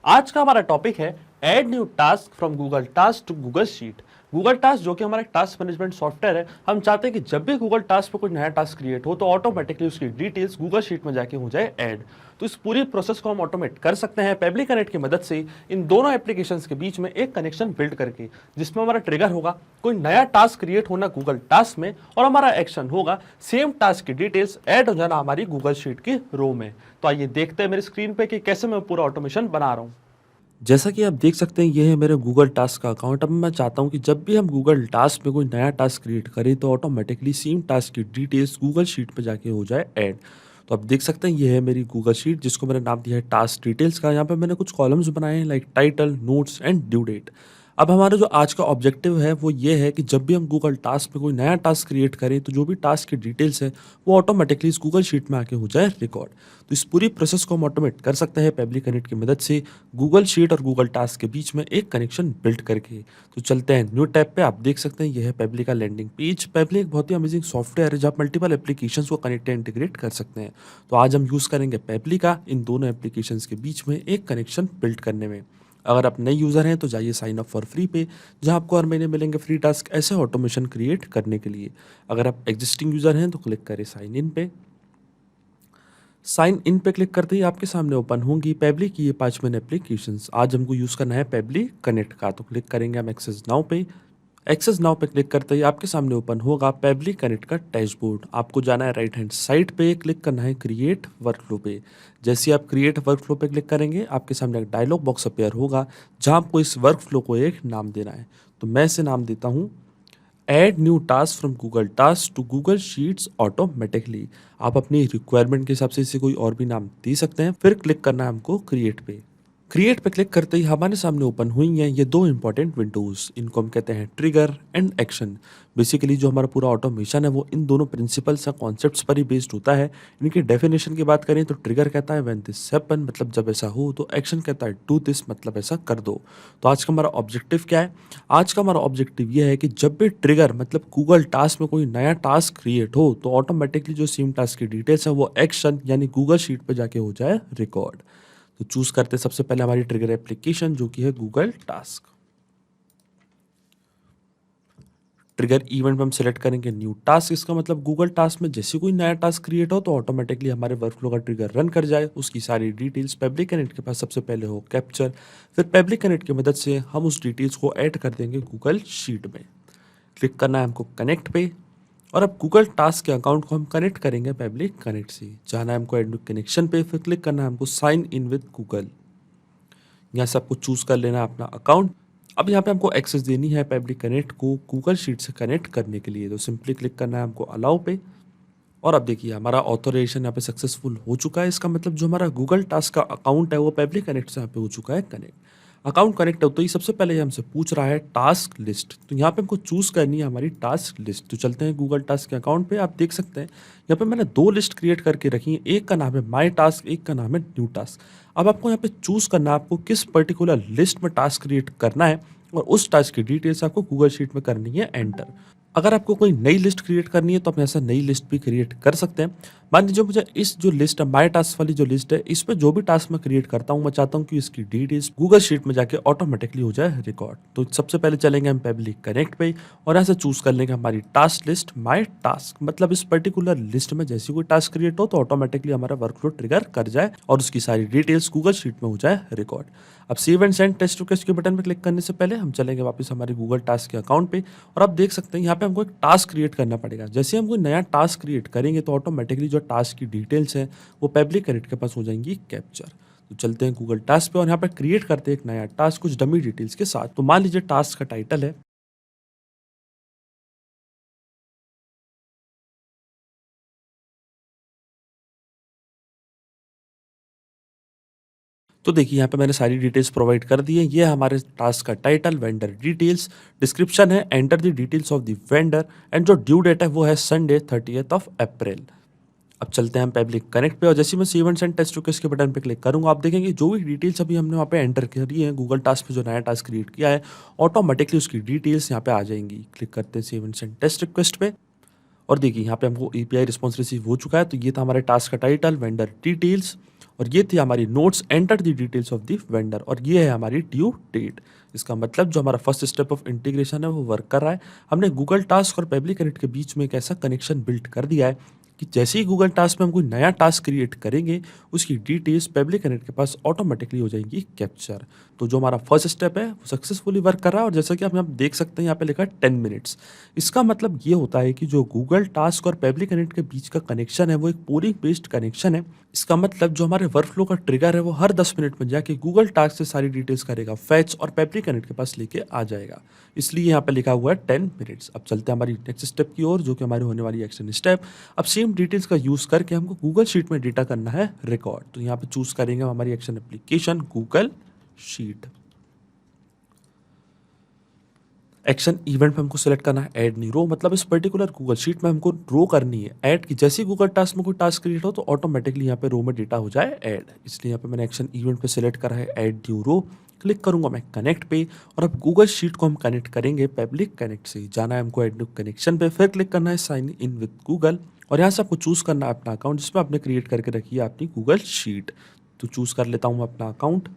आज का हमारा टॉपिक है add new task from Google task to Google sheet. Google task जो कि हमारा एक टास्क मैनेजमेंट सॉफ्टवेयर है, हम चाहते हैं कि जब भी गूगल टास्क पे कोई नया टास्क क्रिएट हो तो ऑटोमेटिकली उसकी डिटेल्स गूगल शीट में जाके हो जाए ऐड। तो इस पूरी प्रोसेस को हम ऑटोमेट कर सकते हैं पेबली कनेक्ट की मदद से इन दोनों एप्लीकेशंस के बीच में एक कनेक्शन बिल्ड करके, जिसमें हमारा ट्रिगर होगा कोई नया टास्क क्रिएट होना गूगल टास्क में और हमारा एक्शन होगा सेम टास्क की डिटेल्स ऐड हो जाना हमारी गूगल शीट की रो में। तो आइए देखते हैं मेरी स्क्रीन पे कि कैसे मैं पूरा ऑटोमेशन बना रहा हूँ। जैसा कि आप देख सकते हैं, ये है मेरे गूगल टास्क का अकाउंट। अब मैं चाहता हूँ कि जब भी हम गूगल टास्क में कोई नया टास्क क्रिएट करें तो ऑटोमेटिकली सेम टास्क की डिटेल्स गूगल शीट पे जाके हो जाए ऐड। तो आप देख सकते हैं, ये है मेरी गूगल शीट जिसको मैंने नाम दिया है टास्क डिटेल्स का। यहाँ पे मैंने कुछ कॉलम्स बनाए हैं like title, notes and due date. अब हमारा जो आज का ऑब्जेक्टिव है वो ये है कि जब भी हम गूगल टास्क में कोई नया टास्क क्रिएट करें तो जो भी टास्क की डिटेल्स है वो ऑटोमेटिकली इस गूगल शीट में आके हो जाए रिकॉर्ड। तो इस पूरी प्रोसेस को हम ऑटोमेट कर सकते हैं पेबली कनेक्ट की मदद से गूगल शीट और गूगल टास्क के बीच में एक कनेक्शन बिल्ड करके। तो चलते हैं न्यू टैब पे। आप देख सकते हैं ये है पेबली का लैंडिंग पेज। पेबली एक बहुत ही अमेजिंग सॉफ्टवेयर है जहाँ आप मल्टीपल एप्लीकेशंस को कनेक्ट एंड इंटीग्रेट कर सकते हैं। तो आज हम यूज़ करेंगे पेबली का इन दोनों एप्लीकेशंस के बीच में एक कनेक्शन बिल्ड करने में। अगर आप नए यूज़र हैं तो जाइए साइन अप फॉर फ्री पे, जहां आपको हर महीने मिलेंगे फ्री टास्क ऐसे ऑटोमेशन क्रिएट करने के लिए। अगर आप एग्जिस्टिंग यूज़र हैं तो क्लिक करें साइन इन पे। साइन इन पे क्लिक करते ही आपके सामने ओपन होंगी पेबली की ये 5 मेन एप्लीकेशंस। आज हमको यूज़ करना है पेबली कनेक्ट का, तो क्लिक करेंगे हम एक्सेस नाउ पे। एक्सेस नाउ पे क्लिक करते ही आपके सामने ओपन होगा पेबली कनेक्ट का डैशबोर्ड। आपको जाना है राइट हैंड साइड पे, क्लिक करना है क्रिएट वर्कफ्लो पे। जैसे ही आप क्रिएट वर्कफ्लो पे क्लिक करेंगे आपके सामने एक डायलॉग बॉक्स अपीयर होगा जहां आपको इस वर्कफ्लो को एक नाम देना है। तो मैं इसे नाम देता हूँ add new task from Google task to Google sheets automatically. आप अपनी रिक्वायरमेंट के हिसाब से इसे कोई और भी नाम दे सकते हैं। फिर क्लिक करना है हमको क्रिएट पे। क्रिएट पे क्लिक करते ही हमारे सामने ओपन हुई हैं ये दो इंपॉर्टेंट विंडोज। इनको हम कहते हैं ट्रिगर एंड एक्शन। बेसिकली जो हमारा पूरा ऑटोमेशन है वो इन दोनों प्रिंसिपल्स या कॉन्सेप्ट्स पर ही बेस्ड होता है। इनकी डेफिनेशन की बात करें तो ट्रिगर कहता है व्हेन दिस हैपन, मतलब जब ऐसा हो। तो एक्शन कहता है डू दिस, मतलब ऐसा कर दो। तो आज का हमारा ऑब्जेक्टिव क्या है? आज का हमारा ऑब्जेक्टिव ये है कि जब भी ट्रिगर मतलब गूगल टास्क में कोई नया टास्क क्रिएट हो तो ऑटोमेटिकली जो सेम टास्क की डिटेल्स है वो एक्शन यानी गूगल शीट पे जाके हो जाए रिकॉर्ड। तो चूज करते हैं सबसे पहले हमारी ट्रिगर एप्लीकेशन जो कि है गूगल टास्क। ट्रिगर इवेंट में हम सेलेक्ट करेंगे न्यू टास्क। इसका मतलब गूगल टास्क में जैसे कोई नया टास्क क्रिएट हो तो ऑटोमेटिकली हमारे वर्कफ्लो का ट्रिगर रन कर जाए। उसकी सारी डिटेल्स पेबली कनेक्ट के पास सबसे पहले हो कैप्चर। फिर पेबली कनेक्ट की मदद से हम उस डिटेल्स को ऐड कर देंगे गूगल शीट में। क्लिक करना है हमको कनेक्ट पे। और अब गूगल टास्क के अकाउंट को हम कनेक्ट करेंगे पेबली कनेक्ट से। जाना है हमको एड कनेक्शन पे, फिर क्लिक करना है हमको साइन इन विद गूगल। यहाँ से आपको चूज कर लेना है अपना अकाउंट। अब यहाँ पे हमको एक्सेस देनी है पेबली कनेक्ट को गूगल शीट से कनेक्ट करने के लिए। तो सिंपली क्लिक करना है हमको अलाउ पे। और अब देखिए हमारा ऑथोराइजेशन यहाँ पे सक्सेसफुल हो चुका है। इसका मतलब जो हमारा गूगल टास्क का अकाउंट है वो पेबली कनेक्ट से यहाँ पे हो चुका है कनेक्ट। अकाउंट कनेक्ट होते ही सबसे पहले ये हमसे पूछ रहा है टास्क लिस्ट। तो यहाँ पे हमको चूज करनी है हमारी टास्क लिस्ट। तो चलते हैं गूगल टास्क के अकाउंट पे। आप देख सकते हैं यहाँ पे मैंने दो लिस्ट क्रिएट करके रखी है। एक का नाम है माई टास्क, एक का नाम है न्यू टास्क। अब आपको यहाँ पे चूज करना है आपको किस पर्टिकुलर लिस्ट में टास्क क्रिएट करना है और उस टास्क की डिटेल्स आपको गूगल शीट में करनी है एंटर। अगर आपको कोई नई लिस्ट क्रिएट करनी है तो आप ऐसा नई लिस्ट भी क्रिएट कर सकते हैं। मान लीजिए मुझे इस जो लिस्ट है माई टास्क वाली जो लिस्ट है इस पे जो भी टास्क मैं क्रिएट करता हूँ मैं चाहता हूँ कि इसकी डिटेल्स गूगल शीट में जाके ऑटोमेटिकली हो जाए रिकॉर्ड। तो सबसे पहले चलेंगे हम पेबली कनेक्ट पे और यहाँ से चूज कर लेंगे हमारी टास्क लिस्ट माई टास्क। मतलब इस पर्टिकुलर लिस्ट में जैसे कोई टास्क क्रिएट हो तो ऑटोमेटिकली हमारा वर्कफ्लो ट्रिगर कर जाए और उसकी सारी डिटेल्स गूगल शीट में हो जाए रिकॉर्ड। अब save and send test request के बटन पर क्लिक करने से पहले हम चलेंगे वापस हमारे गूगल टास्क के अकाउंट पे। और आप देख सकते हैं यहाँ पे हमको एक टास्क क्रिएट करना पड़ेगा। जैसे हम कोई नया टास्क क्रिएट करेंगे तो ऑटोमेटिकली जो टास्क की डिटेल्स हैं वो पेबली कनेक्ट के पास हो जाएंगी कैप्चर। तो चलते हैं गूगल टास्क पे और यहाँ पे क्रिएट करते हैं एक नया टास्क कुछ डमी डिटेल्स के साथ। तो मान लीजिए टास्क का टाइटल है तो देखिए यहाँ पे मैंने सारी डिटेल्स प्रोवाइड कर दी है। ये है हमारे टास्क का टाइटल, वेंडर डिटेल्स, डिस्क्रिप्शन है enter the details of the vendor and जो ड्यू डेट है वो है संडे 30th ऑफ अप्रैल। अब चलते हैं हम पेबली कनेक्ट पे और जैसे मैं सी एंड टेस्ट रिक्वेस्ट के बटन पे क्लिक करूंगा आप देखेंगे जो भी डिटेल्स अभी हमने वहाँ पे एंटर करी है गूगल टास्क पे जो नया टास्क क्रिएट किया है ऑटोमेटिकली उसकी डिटेल्स यहाँ पे आ जाएंगी। क्लिक करते हैं सी एंड टेस्ट रिक्वेस्ट पे और देखिए यहाँ पे हमको एपीआई रिस्पॉन्स रिसीव हो चुका है, तो ये था हमारे टास्क का टाइटल, वेंडर डिटेल्स, और ये थी हमारी notes, enter the details of the vendor, और ये है हमारी ड्यू डेट। इसका मतलब जो हमारा फर्स्ट स्टेप ऑफ इंटीग्रेशन है वो वर्क कर रहा है। हमने गूगल टास्क और पेबली कनेक्ट के बीच में एक ऐसा कनेक्शन बिल्ड कर दिया है कि जैसे ही गूगल टास्क में हम कोई नया टास्क क्रिएट करेंगे, उसकी डिटेल्स पेबली कनेक्ट के पास ऑटोमेटिकली हो जाएंगी कैप्चर। तो जो हमारा फर्स्ट स्टेप है वो सक्सेसफुली वर्क कर रहा है, और जैसा कि आप यहाँ पे देख सकते हैं, यहाँ पे लिखा है 10 मिनट्स। इसका मतलब ये होता है कि जो गूगल टास्क और पेबली कनेक्ट के बीच का कनेक्शन है वो एक पोलिंग बेस्ड कनेक्शन है। इसका मतलब जो हमारे वर्कफ्लो का ट्रिगर है वो हर 10 मिनट में जाके गूगल टास्क से सारी डिटेल्स करेगा फैच, और पेबली कनेक्ट के पास लेके आ जाएगा। इसलिए यहाँ पे लिखा हुआ है 10 मिनट्स। अब चलते हैं हमारी नेक्स्ट स्टेप की ओर, जो कि हमारी होने वाली एक्शन स्टेप। अब सेम डिटेल्स का यूज करके हमको गूगल शीट में डेटा करना है रिकॉर्ड। तो यहाँ पे चूज करेंगे हम हमारी action application Google sheet. Action event में हमको सेलेक्ट करना है ऐड न्यू रो, मतलब इस पर्टिकुलर गूगल शीट में हमको रो करनी है ऐड की। जैसे ही गूगल टास्क में कोई टास्क क्रिएट हो तो ऑटोमेटिकली यहाँ पे रो में डेटा हो जाए ऐड। इसलिए यहाँ पे मैंने एक्शन इवेंट पे सेलेक्ट करा है ऐड न्यू रो। क्लिक करूंगा मैं कनेक्ट पे, और अब गूगल शीट को हम कनेक्ट करेंगे पब्लिक कनेक्ट से। जाना है हमको ऐड न्यू कनेक्शन पे, फिर क्लिक करना है साइन इन विद गूगल, और यहाँ से आपको चूज करना है अपना अकाउंट जिसमें आपने क्रिएट करके रखी है अपनी गूगल शीट। तो चूज कर लेता हूँ अपना अकाउंट।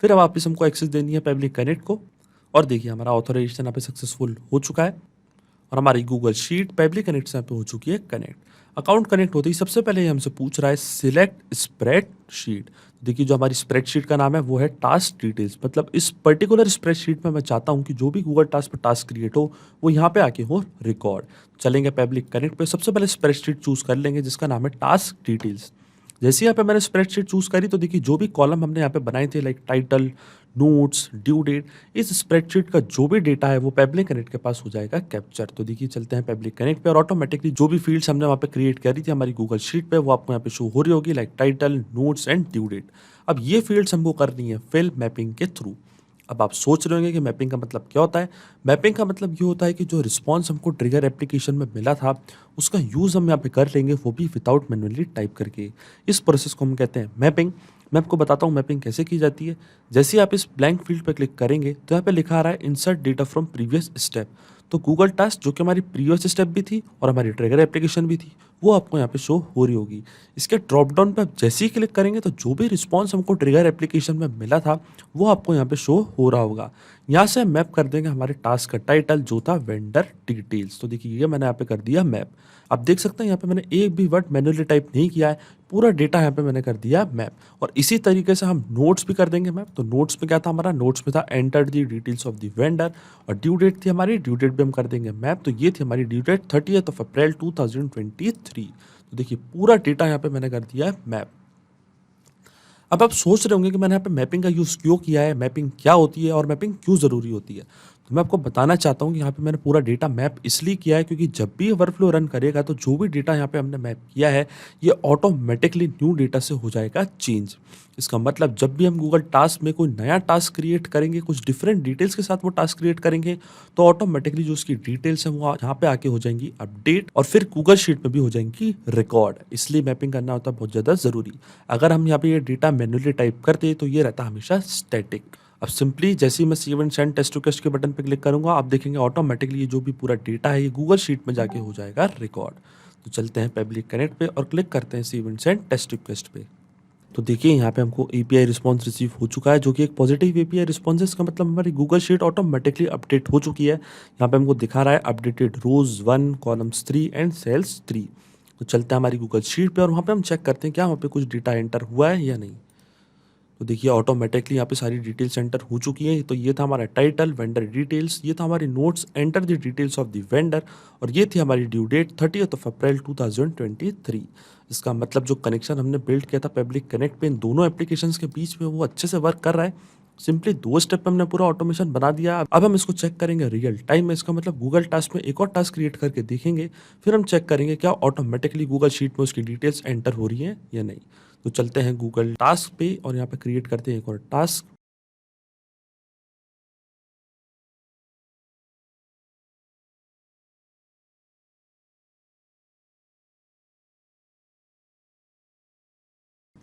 फिर अब वापस हमको एक्सेस देनी है पब्लिक कनेक्ट को, और देखिए हमारा ऑथराइजेशन यहाँ पे सक्सेसफुल हो चुका है, और हमारी गूगल शीट पब्लिक कनेक्ट से यहाँ पे हो चुकी है कनेक्ट। अकाउंट कनेक्ट होते ही सबसे पहले ये हमसे पूछ रहा है सिलेक्ट स्प्रेड शीट। देखिए जो हमारी स्प्रेडशीट का नाम है वो है टास्क डिटेल्स, मतलब इस पर्टिकुलर स्प्रेडशीट में मैं चाहता हूँ कि जो भी गूगल टास्क पर टास्क क्रिएट हो वो यहाँ पे आके हो रिकॉर्ड। चलेंगे पब्लिक कनेक्ट पे, सबसे पहले स्प्रेडशीट चूज कर लेंगे जिसका नाम है टास्क डिटेल्स। जैसे यहाँ पे मैंने स्प्रेडशीट चूज करी तो देखिए जो भी कॉलम हमने यहाँ पे बनाए थे like title, notes, due date, इस स्प्रेडशीट का जो भी डेटा है वो पब्लिक कनेक्ट के पास हो जाएगा कैप्चर। तो देखिए चलते हैं पब्लिक कनेक्ट पे, और ऑटोमेटिकली जो भी फील्ड्स हमने वहाँ पे क्रिएट करी थी हमारी गूगल शीट पे वो आपको यहाँ पे शो हो रही होगी like title, notes and due date. अब ये फील्ड्स हमको करनी है फिल मैपिंग के थ्रू। अब आप सोच रहे होंगे कि मैपिंग का मतलब क्या होता है। मैपिंग का मतलब ये होता है कि जो रिस्पॉन्स हमको ट्रिगर एप्लीकेशन में मिला था उसका यूज़ हम यहाँ पे कर लेंगे, वो भी विदाउट मैनुअली टाइप करके। इस प्रोसेस को हम कहते हैं मैपिंग। मैं आपको बताता हूँ मैपिंग कैसे की जाती है। जैसे ही आप इस ब्लैंक फील्ड पर क्लिक करेंगे तो यहाँ पे लिखा आ रहा है insert data from previous step. तो गूगल टास्क जो कि हमारी प्रीवियस स्टेप भी थी और हमारी ट्रिगर एप्लीकेशन भी थी वो आपको यहाँ पे शो हो रही होगी। इसके ड्रॉप डाउन पे आप जैसे ही क्लिक करेंगे तो जो भी रिस्पॉन्स हमको ट्रिगर एप्लीकेशन में मिला था वो आपको यहाँ पे शो हो रहा होगा। यहाँ से मैप कर देंगे हमारे टास्क का टाइटल जो था वेंडर डिटेल्स। तो देखिए ये मैंने यहाँ पे कर दिया मैप। आप देख सकते हैं यहाँ पे मैंने एक भी वर्ड मैन्युअली टाइप नहीं किया है, पूरा डेटा यहाँ पे मैंने कर दिया मैप। और इसी तरीके से हम नोट्स भी कर देंगे मैप। तो नोट्स में क्या था हमारा, नोट्स में था enter the details of the vendor, और ड्यू डेट थी हमारी, ड्यू डेट भी हम कर देंगे मैप। तो ये थी हमारी due date 30th of April 2023। तो देखिए पूरा डेटा यहाँ पे मैंने कर दिया है मैप। अब आप सोच रहे होंगे कि मैंने यहाँ पे मैपिंग का यूज़ क्यों किया है, मैपिंग क्या होती है और मैपिंग क्यों ज़रूरी होती है। तो मैं आपको बताना चाहता हूँ कि यहाँ पे मैंने पूरा डेटा मैप इसलिए किया है क्योंकि जब भी वर्कफ्लो रन करेगा तो जो भी डेटा यहाँ पे हमने मैप किया है ये ऑटोमेटिकली न्यू डेटा से हो जाएगा चेंज। इसका मतलब जब भी हम गूगल टास्क में कोई नया टास्क क्रिएट करेंगे, कुछ डिफरेंट डिटेल्स के साथ वो टास्क क्रिएट करेंगे, तो ऑटोमेटिकली जो उसकी डिटेल्स हैं वो यहाँ पे आके हो जाएंगी अपडेट, और फिर गूगल शीट में भी हो जाएंगी रिकॉर्ड। इसलिए मैपिंग करना होता है बहुत ज़्यादा ज़रूरी। अगर हम यहाँ पे ये डेटा मैन्युअली टाइप करते तो ये रहता हमेशा स्टैटिक। अब सिंपली जैसे ही मैं save and send test to test के बटन पे क्लिक करूंगा आप देखेंगे ऑटोमेटिकली ये जो भी पूरा डेटा है ये गूगल शीट में जाके हो जाएगा रिकॉर्ड। तो चलते हैं पब्लिक कनेक्ट पे और क्लिक करते हैं save and send test to test पे। तो देखिए यहाँ पे हमको एपीआई रिस्पॉन्स रिसीव हो चुका है जो कि एक पॉजिटिव एपीआई रिस्पॉन्स है। इसका मतलब हमारी गूगल शीट ऑटोमेटिकली अपडेट हो चुकी है। यहाँ पे हमको दिखा रहा है updated rows 1, columns 3 and cells 3। तो चलते हैं हमारी गूगल शीट पे और वहाँ पे हम चेक करते हैं क्या वहाँ पे कुछ डेटा एंटर हुआ है या नहीं। तो देखिए ऑटोमेटिकली यहाँ पे सारी डिटेल्स एंटर हो चुकी हैं। तो ये था हमारा टाइटल, वेंडर डिटेल्स, ये था हमारी notes, enter the details of the vendor, और ये थी हमारी due date 30th of April 2023। इसका मतलब जो कनेक्शन हमने बिल्ड किया था पब्लिक कनेक्ट पे इन दोनों एप्लीकेशंस के बीच में वो अच्छे से वर्क कर रहा है। सिंपली 2 स्टेप में हमने पूरा ऑटोमेशन बना दिया। अब हम इसको चेक करेंगे रियल टाइम में। इसका मतलब गूगल टास्क में एक और टास्क क्रिएट करके देखेंगे, फिर हम चेक करेंगे क्या ऑटोमेटिकली गूगल शीट में उसकी डिटेल्स एंटर हो रही हैं या नहीं। तो चलते हैं गूगल टास्क पे और यहाँ पे क्रिएट करते हैं एक और टास्क।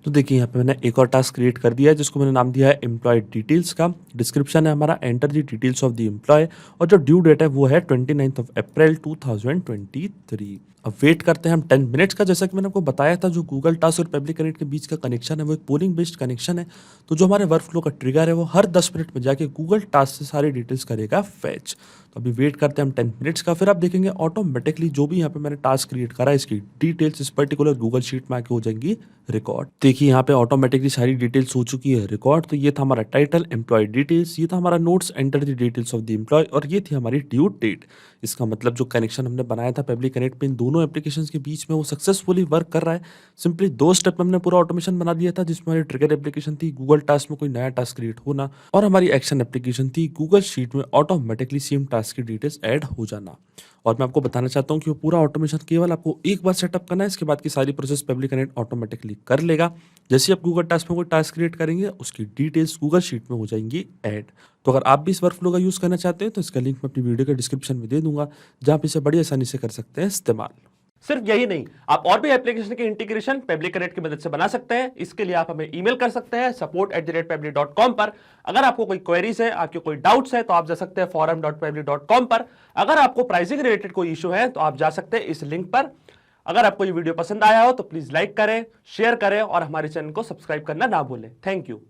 तो देखिए यहाँ पे मैंने एक और टास्क क्रिएट कर दिया है जिसको मैंने नाम दिया है एम्प्लॉय डिटेल्स का। डिस्क्रिप्शन है हमारा enter the details of the employee और जो ड्यू डेट है वो है 29 अप्रैल 2023। अब वेट करते हैं हम 10 मिनट्स का। जैसा कि मैंने आपको बताया था, जो गूगल टास्क और पब्लिक कनेक्ट के बीच का कनेक्शन है वो एक पोलिंग बेस्ड कनेक्शन है। तो जो हमारे वर्क फ्लो का ट्रिगर है वो हर 10 मिनट में जाके गूगल टास्क से सारी डिटेल्स करेगा फैच। तो अभी वेट करते हैं हम 10 मिनट्स का, फिर आप देखेंगे ऑटोमेटिकली जो भी यहाँ पे मैंने टास्क क्रिएट करा है इसकी डिटेल्स इस पर्टिकुलर गूगल शीट में आके हो जाएंगी रिकॉर्ड। देखिए यहाँ पे ऑटोमेटिकली सारी डिटेल्स हो चुकी है रिकॉर्ड। तो ये था हमारा टाइटल एम्प्लॉय डिटेल्स, ये था हमारा notes enter the details of the employee और ये थी हमारी ड्यू डेट। इसका मतलब जो कनेक्शन हमने बनाया था पब्लिक कनेक्ट पे इन दोनों एप्लीकेशंस के बीच में वो सक्सेसफुली वर्क कर रहा है। सिंपली 2 स्टेप में हमने पूरा ऑटोमेशन बना दिया था, जिसमें हमारी ट्रिगर एप्लीकेशन थी गूगल टास्क में कोई नया टास्क क्रिएट होना और हमारी एक्शन एप्लीकेशन थी गूगल शीट में ऑटोमेटिकली सेम टास्क की डिटेल्स ऐड हो जाना। और मैं आपको बताना चाहता हूँ कि वो पूरा ऑटोमेशन केवल आपको एक बार सेटअप करना है, इसके बाद की सारी प्रोसेस पब्लिक कनेक्ट ऑटोमेटिकली कर लेगा। जैसे आप गूगल टास्क में कोई टास्क क्रिएट करेंगे उसकी डिटेल्स गूगल शीट में हो जाएंगी ऐड। तो अगर आप भी इस वर्कफ्लो का यूज़ करना चाहते हैं तो इसका लिंक मैं अपनी वीडियो के डिस्क्रिप्शन में दे दूंगा, जहाँ आप इसे बड़ी आसानी से कर सकते हैं इस्तेमाल। सिर्फ यही नहीं, आप और भी एप्लीकेशन के इंटीग्रेशन पब्लिक कनेक्ट की मदद से बना सकते हैं। इसके लिए आप हमें ईमेल कर सकते हैं support@pabli.com पर। अगर आपको कोई क्वेरीज है, आपके कोई डाउट्स है तो आप जा सकते हैं forum.pabli.com पर। अगर आपको प्राइसिंग रिलेटेड कोई इशू है तो आप जा सकते हैं इस लिंक पर। अगर आपको ये वीडियो पसंद आया हो तो प्लीज लाइक करें, शेयर करें और हमारे चैनल को सब्सक्राइब करना ना भूलें। Thank you.